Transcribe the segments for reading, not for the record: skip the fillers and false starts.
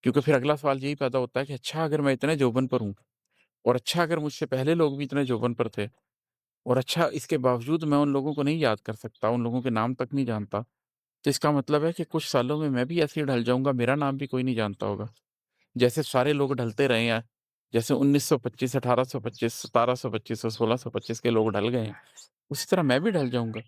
क्योंकि फिर अगला सवाल यही पैदा होता है कि अच्छा अगर मैं इतने जौवन पर हूँ और अच्छा अगर मुझसे पहले लोग भी इतने जौवन पर थे और अच्छा इसके बावजूद मैं उन लोगों को नहीं याद कर सकता, उन लोगों के नाम तक नहीं जानता, तो इसका मतलब है कि कुछ सालों में मैं भी ऐसे ही ढल जाऊँगा, मेरा नाम भी कोई नहीं जानता होगा। जैसे सारे लोग ढलते रहे हैं, जैसे 1925, 1825, 1725 और 1625 के लोग ढल गए हैं, उसी तरह मैं भी ढल जाऊँगा।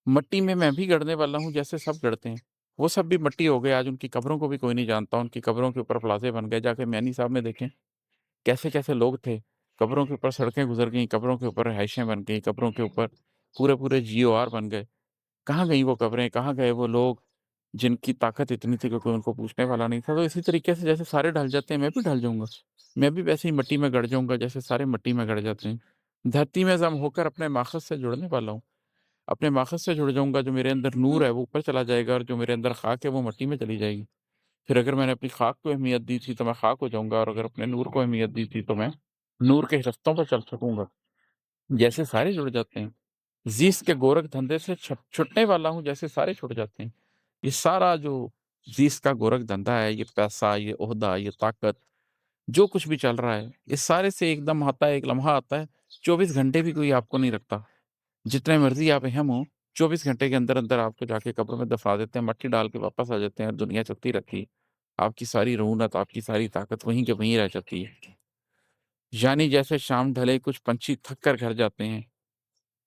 मट्टी में मैं भी गड़ने वाला हूँ जैसे सब गड़ते हैं। वो सब भी मिट्टी हो गए, आज उनकी कब्रों को भी कोई नहीं जानता, उनकी कब्रों के ऊपर प्लाज़े बन गए, जाके मैनी साहब में देखें, कैसे-कैसे लोग थे। कब्रों के ऊपर सड़कें गुज़र गईं, कब्रों के ऊपर रिहाइशें बन गईं, कब्रों के ऊपर पूरे-पूरे जीओआर बन गए। कहाँ गईं वो कब्रें, कहाँ गए वो लोग, जिनकी ताकत इतनी थी कि कोई उनको पूछने वाला नहीं था। तो इसी तरीके से जैसे सारे ढल जाते हैं, मैं भी ढल जाऊँगा। मैं भी वैसे ही मिट्टी में गड़ जाऊँगा, जैसे सारे मिट्टी में गड़ जाते हैं। धरती में ज़म होकर अपने माख़ज़ से जुड़ने वाला हूँ। अपने माख़ज़ से जुड़ जाऊँगा, जो मेरे अंदर नूर है वो ऊपर चला जाएगा और जो मेरे अंदर ख़ाक है वो मिट्टी में चली जाएगी। फिर अगर मैंने अपनी ख़ाक को अहमियत दी थी तो मैं ख़ाक हो जाऊँगा और अगर अपने नूर को अहमियत दी थी तो मैं नूर के रस्तों पर चल सकूँगा। जैसे सारे जुड़ जाते हैं। ज़ीस के गोरख धंधे से छुटने वाला हूँ जैसे सारे छुट जाते हैं। ये सारा जो ज़ीस का गोरख धंधा है, ये पैसा, ये ओहदा, ये ताकत, जो कुछ भी चल रहा है, इस सारे से एकदम आता है, एक लम्हा आता है, 24 घंटे भी कोई आपको नहीं रखता। जितने मर्ज़ी आप अहम हो, 24 घंटे के अंदर-अंदर आपको जाके कब्र में दफ़ना देते हैं, मट्टी डाल के वापस आ जाते हैं और दुनिया चलती रहती है। आपकी सारी रऊनत, आपकी सारी ताकत वहीं के वहीं रह जाती है। यानी जैसे शाम ढले कुछ पंछी थक कर घर जाते हैं,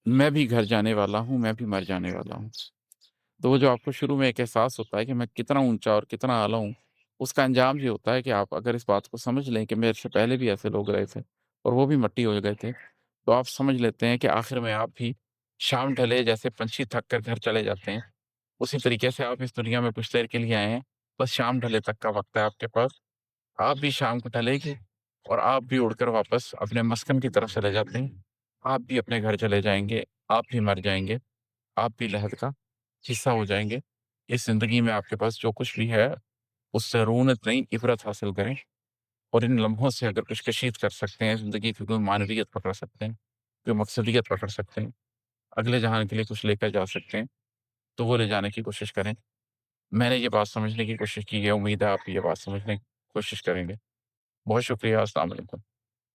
मैं भी घर जाने वाला हूँ, मैं भी मर जाने वाला हूँ। तो वो जो आपको शुरू में एक एहसास होता है कि मैं कितना ऊँचा और कितना आला हूँ, उसका अंजाम ये होता है कि आप अगर इस बात को समझ लें कि मेरे से पहले भी ऐसे लोग रहे थे और वो भी मिट्टी हो गए थे, तो आप समझ लेते हैं कि आखिर में आप भी शाम ढले जैसे पंछी थक कर घर चले जाते हैं, उसी तरीके से आप इस दुनिया में कुछ देर के लिए आए हैं, बस शाम ढले तक का वक़्त है आपके पास। आप भी शाम को ढलेगी और आप भी उड़कर वापस अपने मस्कन की तरफ चले जाते हैं। आप भी अपने घर चले जाएँगे, आप भी मर जाएँगे, आप भी लहद का हिस्सा हो जाएँगे। इस ज़िंदगी में आपके पास जो कुछ भी है, उससे रोनत नहीं, इबरत हासिल करें और इन लम्हों से अगर कुछ कशीद कर सकते हैं, ज़िंदगी की कोई मानवियत पकड़ सकते हैं, कोई मकसदियत पकड़ सकते हैं, अगले जहान के लिए कुछ लेकर जा सकते हैं, तो वो ले जाने की कोशिश करें। मैंने ये बात समझने की कोशिश की है, उम्मीद है आप ये बात समझने की कोशिश करेंगे। बहुत शुक्रिया, अस्सलाम वालेकुम।